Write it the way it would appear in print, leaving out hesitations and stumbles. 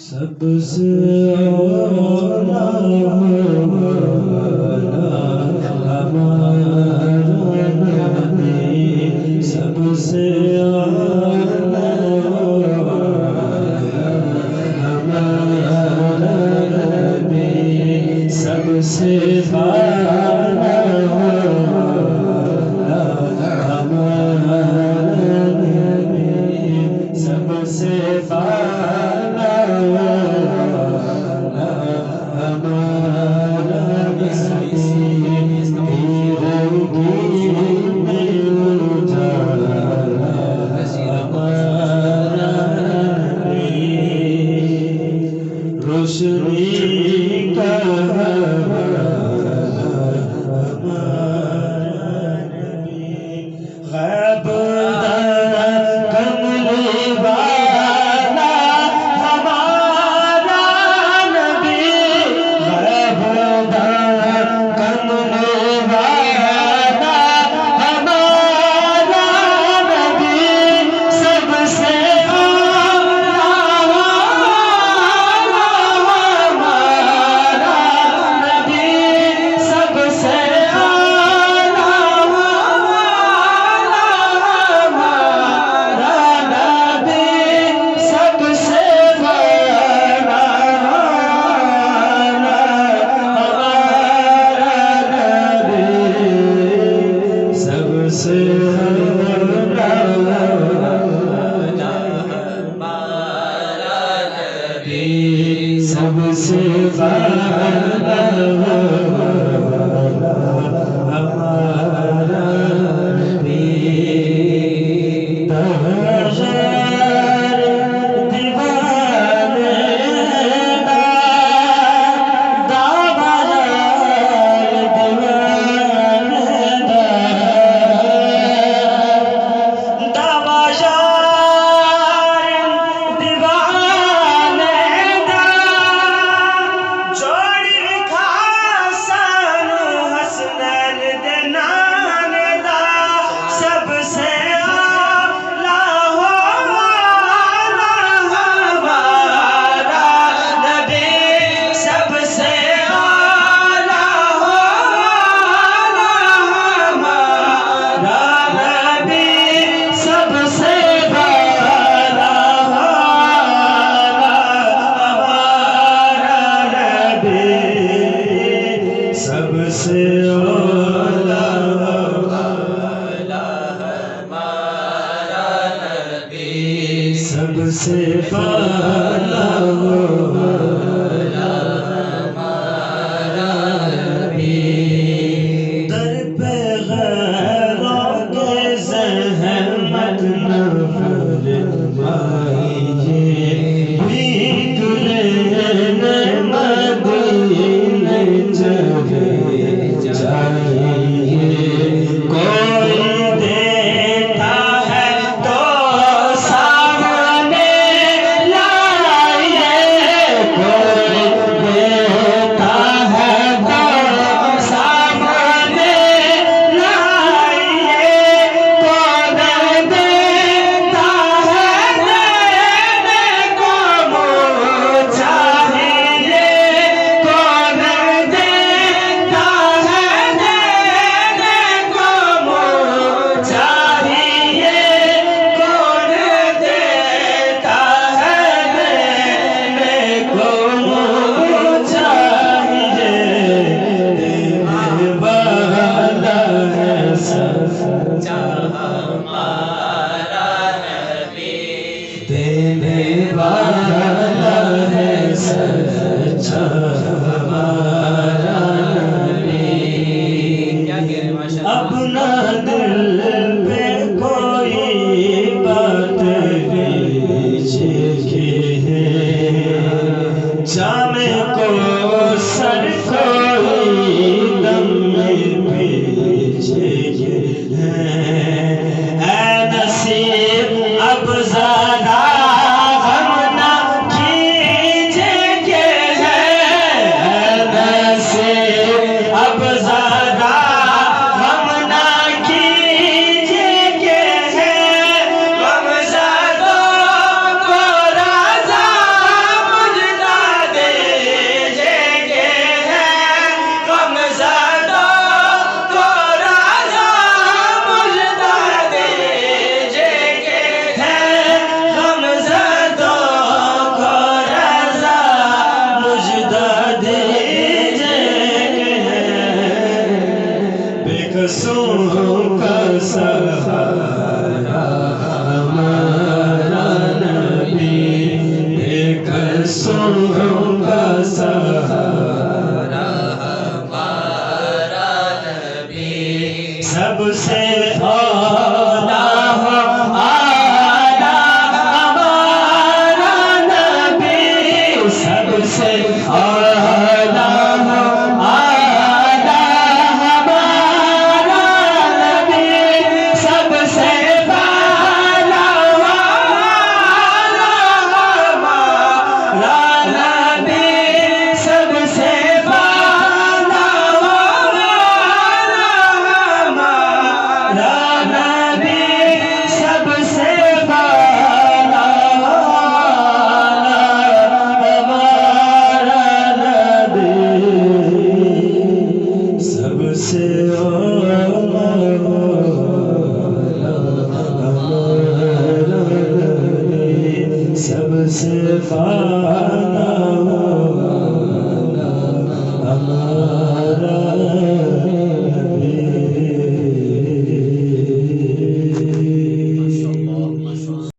سب سے اولا ہمارا نبی، سب سے اولا ہمارا نبی، سب سے اعلیٰ ہمارا نبی، سب سے روشنی کا غیب کملی والا ہمارا نبی، غیب کملی والا ہمارا نبی، سب سے سب سے اعلیٰ ہمارا نبی، تہجر دیوانے داور دیوانے سب سے اولا ہمارا نبی، سب سے اعلیٰ ہمارا نبی، در پہ غیروں کے زحمت نہ فرمائیے، بھیک لینے مدینے چلے جائیے، کوئی دیتا ہے تو سامنے لائیے، کوئی دیتا ہے تو سامنے لائیے، کون دیتا ہے دینے کو منہ چاہیے، کون دیتا ہے دینے کو منہ چاہیے، کون دیتا ہے دینے کو منہ چاہیے، دینے والا ہے سچا ہمارا نبی، دینے والا ہے سچا ہمارا نبی، اپنا دل پہ کوئی بات لیجیے، جام کو سر کوئی دم پیجیے، اے نصیب اب زیادہ غم نہ کیجیے، اے نصیب اب زیادہ غم نہ کیجیے، غم زدوں کو رضا رسولوں کا سہارا ہمارا نبی سب سے اولا ہو آلہ ہمارا نبی سب سے اولا ہو آلہ ہمارا نبی سب سے بالا والا ہمارا نبی سب سے بالا والا ہمارا نبی سب سے بالا والا ہمارا نبی سب سے